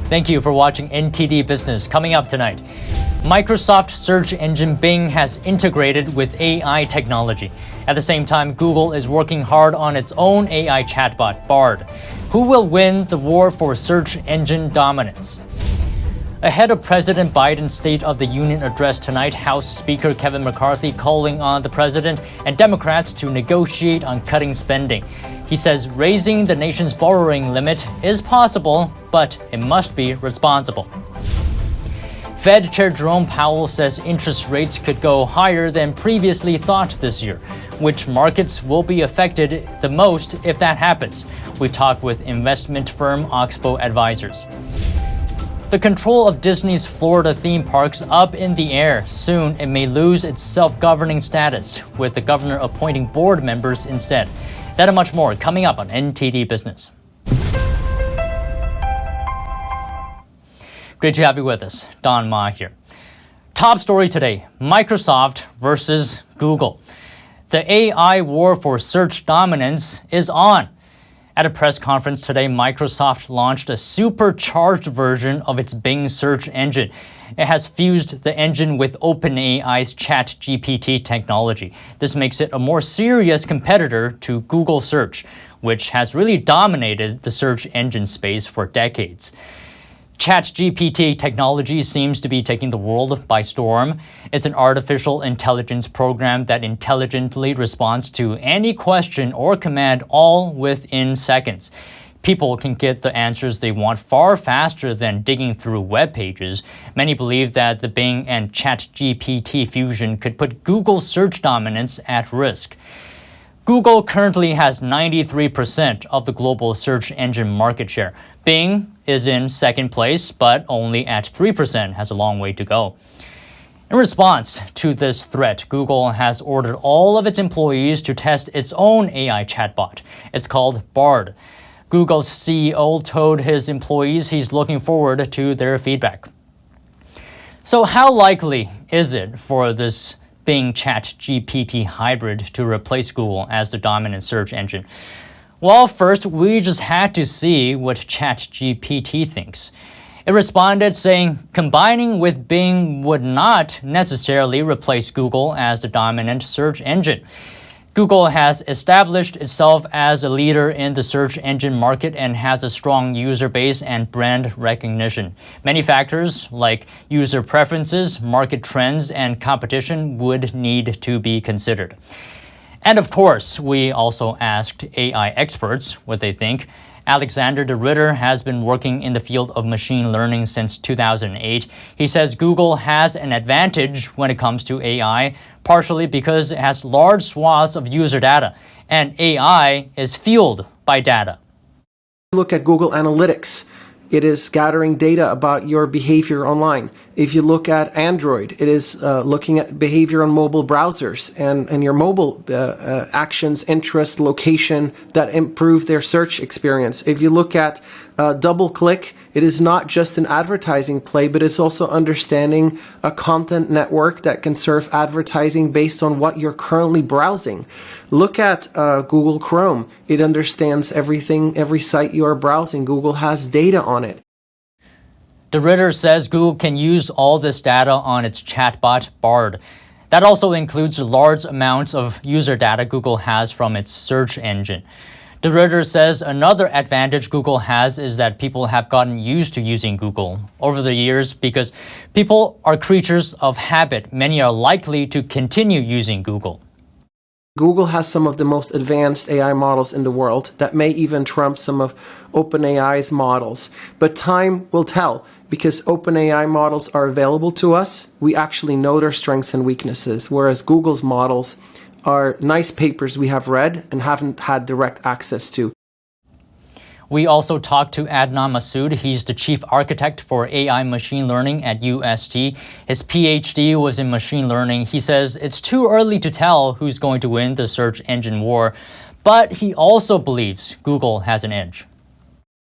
Thank you for watching NTD Business. Coming up tonight, Microsoft search engine Bing has integrated with AI technology. At the same time, Google is working hard on its own AI chatbot, Bard. Who will win the war for search engine dominance? Ahead of President Biden's State of the Union address tonight, House Speaker Kevin McCarthy calling on the president and Democrats to negotiate on cutting spending. He says raising the nation's borrowing limit is possible, but it must be responsible. Fed Chair Jerome Powell says interest rates could go higher than previously thought this year. Which markets will be affected the most if that happens? We talk with investment firm Oxbow Advisors. The control of Disney's Florida theme parks up in the air. Soon, it may lose its self-governing status, with the governor appointing board members instead. That and much more coming up on NTD Business. Great to have you with us. Don Ma here. Top story today, Microsoft versus Google. The AI war for search dominance is on. At a press conference today, Microsoft launched a supercharged version of its Bing search engine. It has fused the engine with OpenAI's ChatGPT technology. This makes it a more serious competitor to Google Search, which has really dominated the search engine space for decades. ChatGPT technology seems to be taking the world by storm. It's an artificial intelligence program that intelligently responds to any question or command all within seconds. People can get the answers they want far faster than digging through web pages. Many believe that the Bing and ChatGPT fusion could put Google's search dominance at risk. Google currently has 93% of the global search engine market share. Bing is in second place, but only at 3%, has a long way to go. In response to this threat, Google has ordered all of its employees to test its own AI chatbot. It's called Bard. Google's CEO told his employees he's looking forward to their feedback. So how likely is it for this Bing ChatGPT hybrid to replace Google as the dominant search engine? Well, first, we just had to see what ChatGPT thinks. It responded saying combining with Bing would not necessarily replace Google as the dominant search engine. Google has established itself as a leader in the search engine market and has a strong user base and brand recognition. Many factors like user preferences, market trends, and competition would need to be considered. And of course, we also asked AI experts what they think. Alexander de Ritter has been working in the field of machine learning since 2008. He says Google has an advantage when it comes to AI, partially because it has large swaths of user data, and AI is fueled by data. Look at Google Analytics. It is gathering data about your behavior online. If you look at Android, it is looking at behavior on mobile browsers and your mobile actions, interests, location that improve their search experience. If you look at DoubleClick, it is not just an advertising play, but it's also understanding a content network that can serve advertising based on what you're currently browsing. Look at Google Chrome. It understands everything, every site you are browsing. Google has data on it. De Ritter says Google can use all this data on its chatbot, Bard. That also includes large amounts of user data Google has from its search engine. De Ritter says another advantage Google has is that people have gotten used to using Google over the years because people are creatures of habit. Many are likely to continue using Google. Google has some of the most advanced AI models in the world that may even trump some of OpenAI's models. But time will tell. Because OpenAI models are available to us, we actually know their strengths and weaknesses, whereas Google's models are nice papers we have read and haven't had direct access to. We also talked to Adnan Masood. He's the chief architect for AI machine learning at UST. His PhD was in machine learning. He says it's too early to tell who's going to win the search engine war, but he also believes Google has an edge.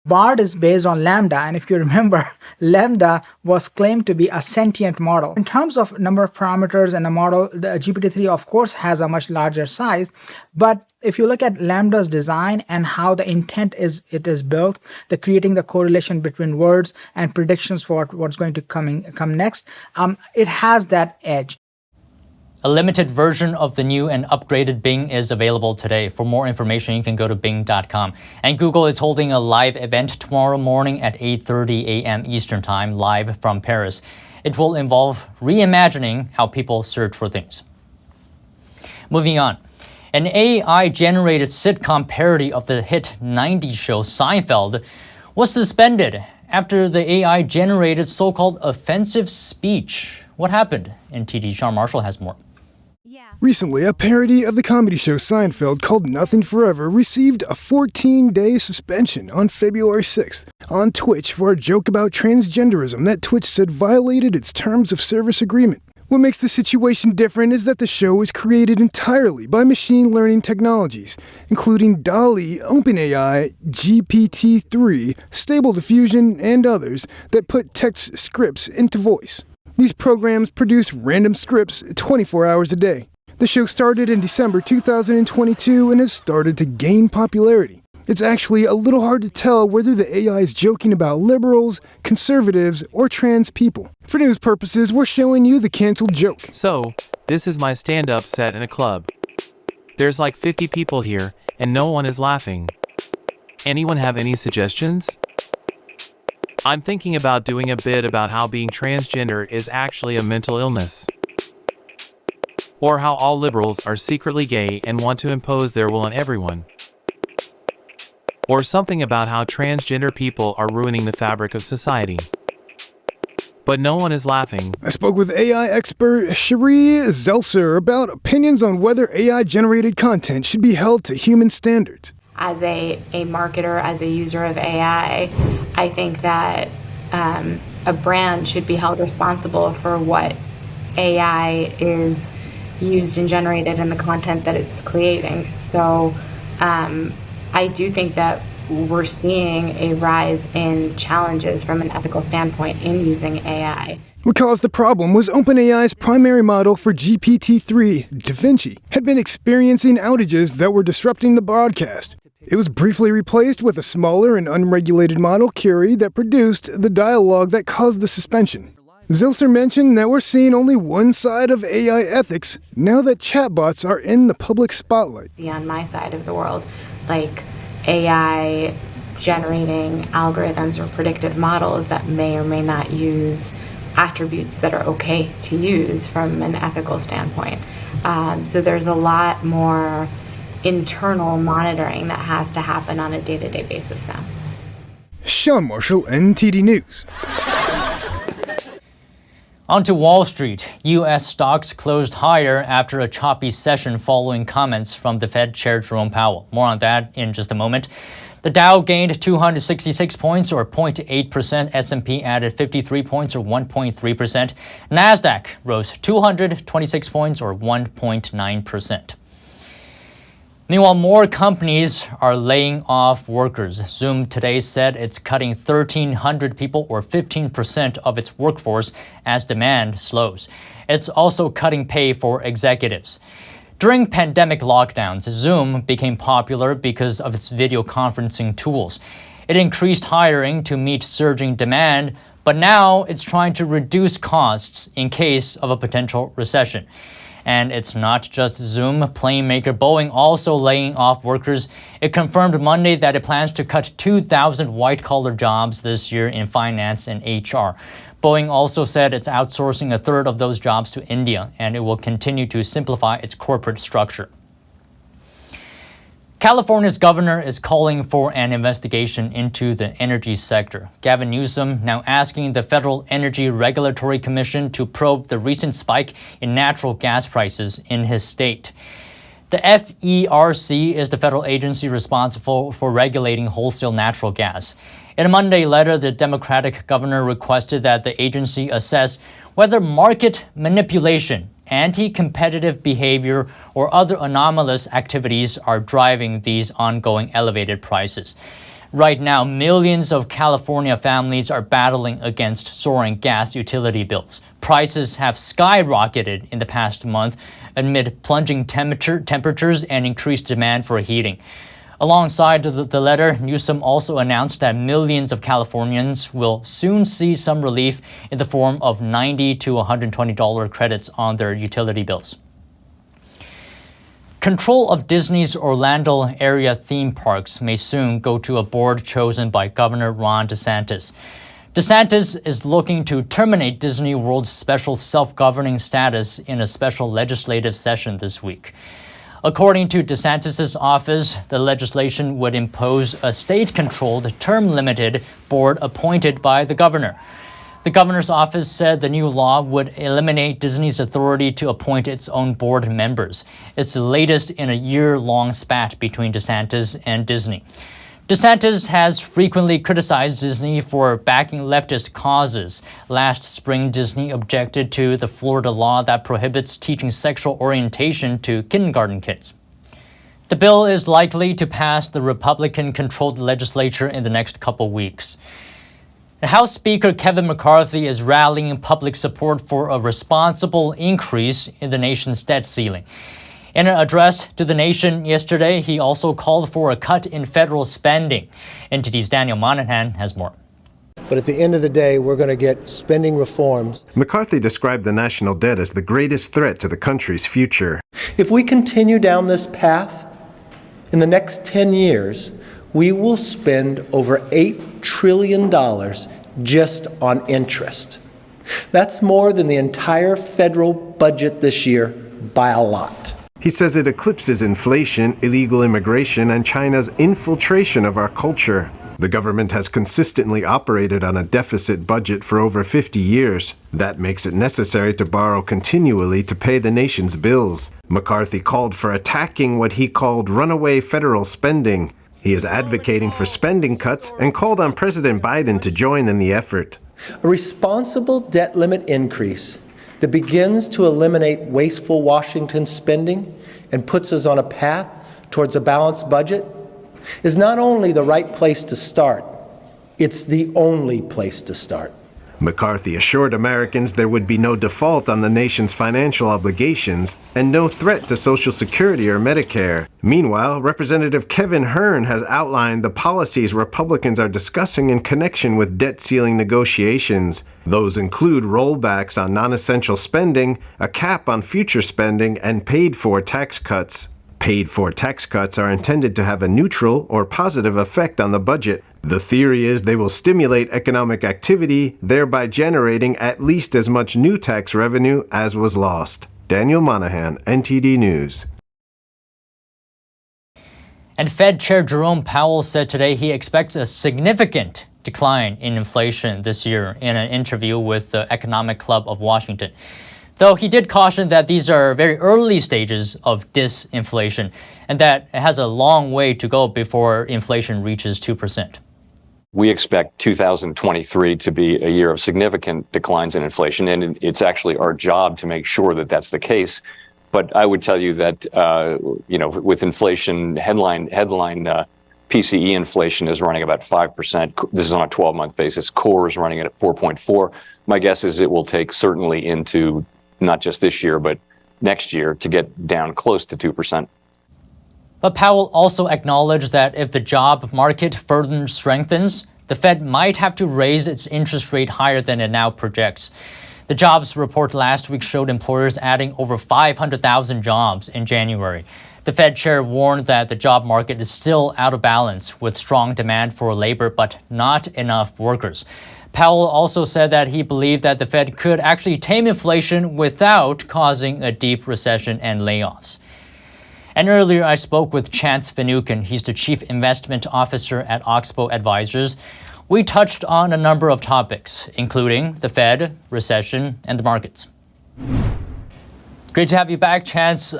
BARD is based on Lambda, and if you remember, Lambda was claimed to be a sentient model. In terms of number of parameters in a model, the GPT-3 of course has a much larger size, but if you look at Lambda's design and how the intent it is built, the creating the correlation between words and predictions for what's going to come next, it has that edge. A limited version of the new and upgraded Bing is available today. For more information, you can go to bing.com. And Google is holding a live event tomorrow morning at 8:30 a.m. Eastern Time, live from Paris. It will involve reimagining how people search for things. Moving on. An AI-generated sitcom parody of the hit 90s show Seinfeld was suspended after the AI-generated so-called offensive speech. What happened? NTD Sean Marshall has more. Recently, a parody of the comedy show Seinfeld called Nothing Forever received a 14-day suspension on February 6th on Twitch for a joke about transgenderism that Twitch said violated its terms of service agreement. What makes the situation different is that the show was created entirely by machine learning technologies, including DALL-E, OpenAI, GPT-3, Stable Diffusion, and others that put text scripts into voice. These programs produce random scripts 24 hours a day. The show started in December 2022 and has started to gain popularity. It's actually a little hard to tell whether the AI is joking about liberals, conservatives, or trans people. For news purposes, we're showing you the canceled joke. So, this is my stand-up set in a club. There's like 50 people here, and no one is laughing. Anyone have any suggestions? I'm thinking about doing a bit about how being transgender is actually a mental illness. Or how all liberals are secretly gay and want to impose their will on everyone. Or something about how transgender people are ruining the fabric of society. But no one is laughing. I spoke with AI expert Cherie Zelser about opinions on whether AI-generated content should be held to human standards. As a marketer, as a user of AI, I think that a brand should be held responsible for what AI is used and generated in the content that it's creating. So I do think that we're seeing a rise in challenges from an ethical standpoint in using AI. What caused the problem was OpenAI's primary model for GPT-3, DaVinci, had been experiencing outages that were disrupting the broadcast. It was briefly replaced with a smaller and unregulated model, Curie, that produced the dialogue that caused the suspension. Zilser mentioned that we're seeing only one side of AI ethics now that chatbots are in the public spotlight. On my side of the world, like AI generating algorithms or predictive models that may or may not use attributes that are okay to use from an ethical standpoint. So there's a lot more internal monitoring that has to happen on a day-to-day basis now. Sean Marshall, NTD News. On to Wall Street. U.S. stocks closed higher after a choppy session following comments from the Fed Chair Jerome Powell. More on that in just a moment. The Dow gained 266 points or 0.8%. S&P added 53 points or 1.3%. NASDAQ rose 226 points or 1.9%. Meanwhile, more companies are laying off workers. Zoom today said it's cutting 1,300 people or 15% of its workforce as demand slows. It's also cutting pay for executives. During pandemic lockdowns, Zoom became popular because of its video conferencing tools. It increased hiring to meet surging demand, but now it's trying to reduce costs in case of a potential recession. And it's not just Zoom. Plane maker Boeing also laying off workers. It confirmed Monday that it plans to cut 2,000 white-collar jobs this year in finance and HR. Boeing also said it's outsourcing a third of those jobs to India, and it will continue to simplify its corporate structure. California's governor is calling for an investigation into the energy sector. Gavin Newsom now asking the Federal Energy Regulatory Commission to probe the recent spike in natural gas prices in his state. The FERC is the federal agency responsible for regulating wholesale natural gas. In a Monday letter, the Democratic governor requested that the agency assess whether market manipulation, anti-competitive behavior, or other anomalous activities are driving these ongoing elevated prices. Right now, millions of California families are battling against soaring gas utility bills. Prices have skyrocketed in the past month amid plunging temperatures and increased demand for heating. Alongside the letter, Newsom also announced that millions of Californians will soon see some relief in the form of $90 to $120 credits on their utility bills. Control of Disney's Orlando area theme parks may soon go to a board chosen by Governor Ron DeSantis. DeSantis is looking to terminate Disney World's special self-governing status in a special legislative session this week. According to DeSantis' office, the legislation would impose a state-controlled, term-limited board appointed by the governor. The governor's office said the new law would eliminate Disney's authority to appoint its own board members. It's the latest in a year-long spat between DeSantis and Disney. DeSantis has frequently criticized Disney for backing leftist causes. Last spring, Disney objected to the Florida law that prohibits teaching sexual orientation to kindergarten kids. The bill is likely to pass the Republican-controlled legislature in the next couple weeks. House Speaker Kevin McCarthy is rallying public support for a responsible increase in the nation's debt ceiling. In an address to the nation yesterday, he also called for a cut in federal spending. NTD's Daniel Monahan has more. But at the end of the day, we're going to get spending reforms. McCarthy described the national debt as the greatest threat to the country's future. If we continue down this path, in the next 10 years, we will spend over $8 trillion just on interest. That's more than the entire federal budget this year by a lot. He says it eclipses inflation, illegal immigration, and China's infiltration of our culture. The government has consistently operated on a deficit budget for over 50 years. That makes it necessary to borrow continually to pay the nation's bills. McCarthy called for attacking what he called runaway federal spending. He is advocating for spending cuts and called on President Biden to join in the effort. A responsible debt limit increase that begins to eliminate wasteful Washington spending and puts us on a path towards a balanced budget is not only the right place to start, it's the only place to start. McCarthy assured Americans there would be no default on the nation's financial obligations and no threat to Social Security or Medicare. Meanwhile, Representative Kevin Hern has outlined the policies Republicans are discussing in connection with debt ceiling negotiations. Those include rollbacks on non-essential spending, a cap on future spending, and paid-for tax cuts. Paid-for tax cuts are intended to have a neutral or positive effect on the budget. The theory is they will stimulate economic activity, thereby generating at least as much new tax revenue as was lost. Daniel Monahan, NTD News. And Fed Chair Jerome Powell said today he expects a significant decline in inflation this year in an interview with the Economic Club of Washington. Though he did caution that these are very early stages of disinflation and that it has a long way to go before inflation reaches 2%. We expect 2023 to be a year of significant declines in inflation, and it's actually our job to make sure that that's the case. But I would tell you that, with inflation, headline PCE inflation is running about 5%. This is on a 12-month basis. Core is running at 4.4. My guess is it will take certainly into not just this year, but next year to get down close to 2%. But Powell also acknowledged that if the job market further strengthens, the Fed might have to raise its interest rate higher than it now projects. The jobs report last week showed employers adding over 500,000 jobs in January. The Fed chair warned that the job market is still out of balance with strong demand for labor but not enough workers. Powell also said that he believed that the Fed could actually tame inflation without causing a deep recession and layoffs. And earlier I spoke with Chance Finucane. He's the Chief Investment Officer at Oxbow Advisors. We touched on a number of topics, including the Fed, recession, and the markets. Great to have you back, Chance.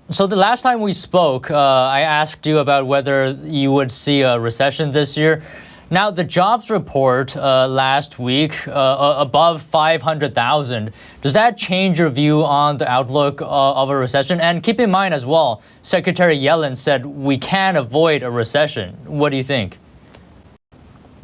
So the last time we spoke, I asked you about whether you would see a recession this year. Now, the jobs report last week, above 500,000. Does that change your view on the outlook of a recession? And keep in mind as well, Secretary Yellen said we can avoid a recession. What do you think?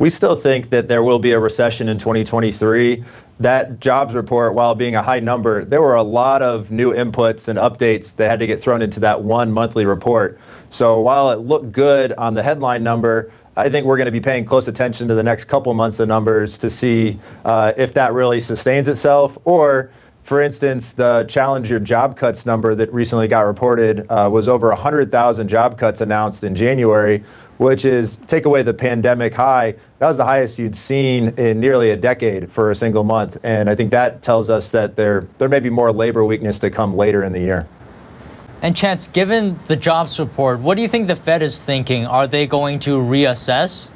We still think that there will be a recession in 2023. That jobs report, while being a high number, there were a lot of new inputs and updates that had to get thrown into that one monthly report. So while it looked good on the headline number, I think we're going to be paying close attention to the next couple months of numbers to see if that really sustains itself, or for instance, the Challenger job cuts number that recently got reported was over 100,000 job cuts announced in January, which is, take away the pandemic high, that was the highest you'd seen in nearly a decade for a single month. And I think that tells us that there may be more labor weakness to come later in the year. And Chance, given the jobs report, what do you think the Fed is thinking? Are they going to reassess?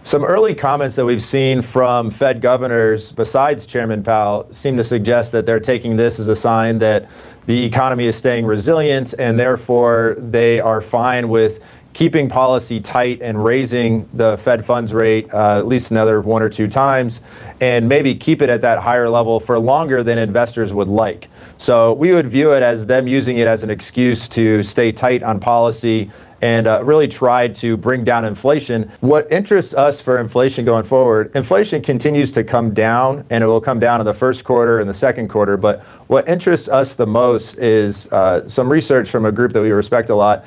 Some early comments that we've seen from Fed governors, besides Chairman Powell, seem to suggest that they're taking this as a sign that the economy is staying resilient, and therefore they are fine with keeping policy tight and raising the Fed funds rate at least another 1 or 2 times, and maybe keep it at that higher level for longer than investors would like. So we would view it as them using it as an excuse to stay tight on policy and really try to bring down inflation. What interests us for inflation going forward, inflation continues to come down, and it will come down in the first quarter and the second quarter. But what interests us the most is some research from a group that we respect a lot,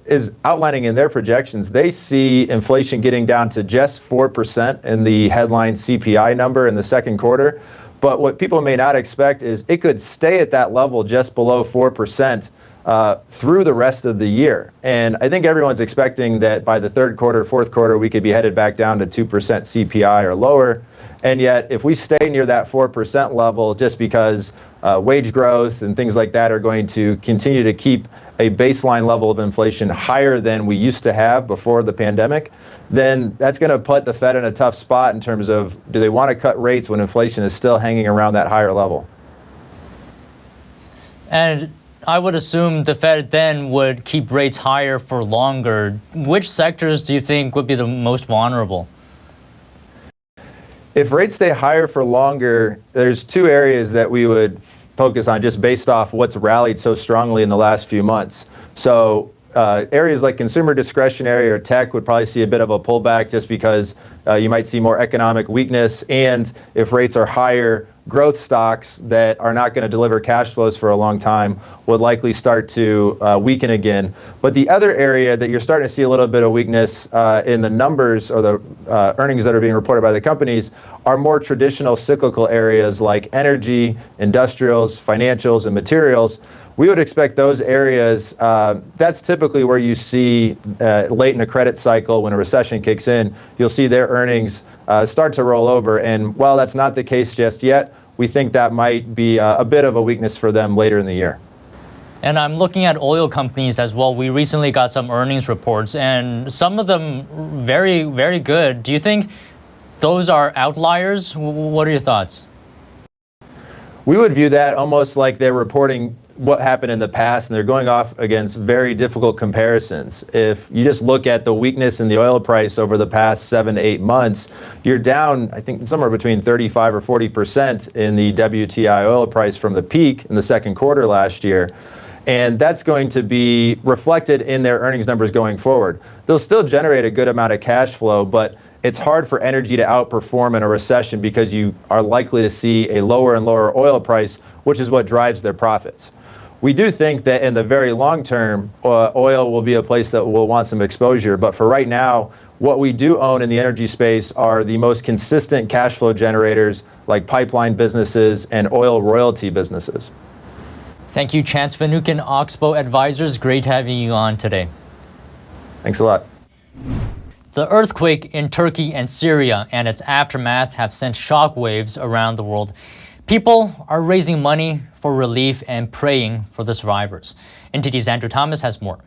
is outlining in their projections, they see inflation getting down to just 4% in the headline CPI number in the second quarter. But what people may not expect is it could stay at that level just below 4% through the rest of the year. And I think everyone's expecting that by the third quarter, fourth quarter, we could be headed back down to 2% CPI or lower. And yet, if we stay near that 4% level, just because wage growth and things like that are going to continue to keep a baseline level of inflation higher than we used to have before the pandemic, then that's going to put the Fed in a tough spot in terms of, do they want to cut rates when inflation is still hanging around that higher level? And I would assume the Fed then would keep rates higher for longer. Which sectors do you think would be the most vulnerable? If rates stay higher for longer, there's 2 areas that we would focus on just based off what's rallied so strongly in the last few months. So areas like consumer discretionary or tech would probably see a bit of a pullback just because you might see more economic weakness. And if rates are higher, growth stocks that are not going to deliver cash flows for a long time would likely start to weaken again. But the other area that you're starting to see a little bit of weakness in the numbers or the earnings that are being reported by the companies are more traditional cyclical areas like energy, industrials, financials, and materials. We would expect those areas, that's typically where you see late in a credit cycle when a recession kicks in, you'll see their earnings start to roll over. And while that's not the case just yet, we think that might be a bit of a weakness for them later in the year. And I'm looking at oil companies as well. We recently got some earnings reports, and some of them very, very good. Do you think those are outliers? What are your thoughts? We would view that almost like they're reporting what happened in the past, and they're going off against very difficult comparisons. If you just look at the weakness in the oil price over the past 7 to 8 months, you're down, I think, somewhere between 35 or 40% in the WTI oil price from the peak in the second quarter last year. And that's going to be reflected in their earnings numbers going forward. They'll still generate a good amount of cash flow, but it's hard for energy to outperform in a recession because you are likely to see a lower and lower oil price, which is what drives their profits. We do think that in the very long term, oil will be a place that will want some exposure. But for right now, what we do own in the energy space are the most consistent cash flow generators like pipeline businesses and oil royalty businesses. Thank you, Chance Finucane, Oxbow Advisors. Great having you on today. Thanks a lot. The earthquake in Turkey and Syria and its aftermath have sent shockwaves around the world. People are raising money for relief and praying for the survivors. NTD's Andrew Thomas has more.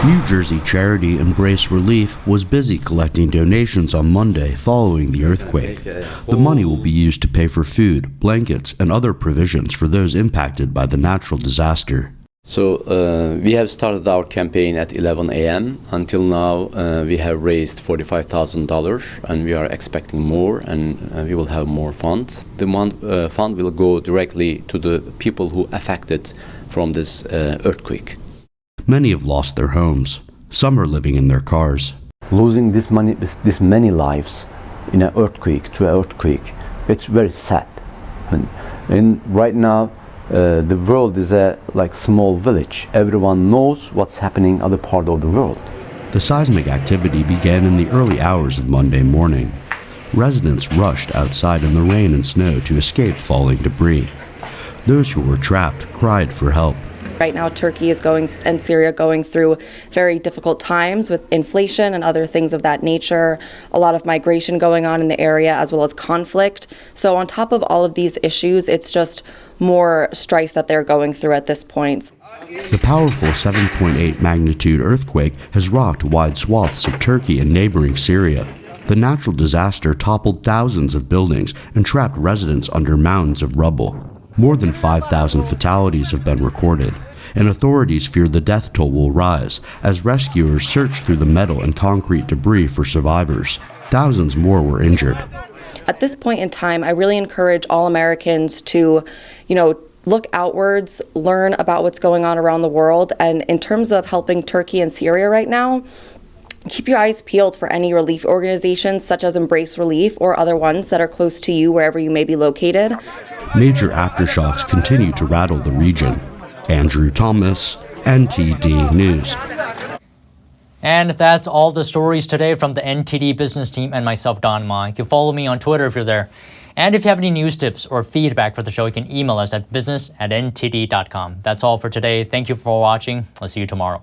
New Jersey charity Embrace Relief was busy collecting donations on Monday following the earthquake. The money will be used to pay for food, blankets, and other provisions for those impacted by the natural disaster. So we have started our campaign at 11 a.m. Until now, we have raised $45,000, and we are expecting more, and we will have more funds. The fund will go directly to the people who affected from this earthquake. Many have lost their homes. Some are living in their cars. losing this many lives in an earthquake, through an earthquake. It's very sad. And right now, the world is a like small village. Everyone knows what's happening other part of the world. The seismic activity began in the early hours of Monday morning. Residents rushed outside in the rain and snow to escape falling debris. Those who were trapped cried for help. Right now, Turkey is and Syria going through very difficult times with inflation and other things of that nature, a lot of migration going on in the area as well as conflict. So on top of all of these issues, it's just more strife that they're going through at this point. The powerful 7.8 magnitude earthquake has rocked wide swaths of Turkey and neighboring Syria. The natural disaster toppled thousands of buildings and trapped residents under mounds of rubble. More than 5,000 fatalities have been recorded, and authorities fear the death toll will rise as rescuers search through the metal and concrete debris for survivors. Thousands more were injured. At this point in time, I really encourage all Americans to, look outwards, learn about what's going on around the world, and in terms of helping Turkey and Syria right now, keep your eyes peeled for any relief organizations such as Embrace Relief or other ones that are close to you wherever you may be located. Major aftershocks continue to rattle the region. Andrew Thomas, NTD News. And that's all the stories today from the NTD business team and myself, Don Ma. You can follow me on Twitter if you're there. And if you have any news tips or feedback for the show, you can email us at business@ntd.com. That's all for today. Thank you for watching. I'll see you tomorrow.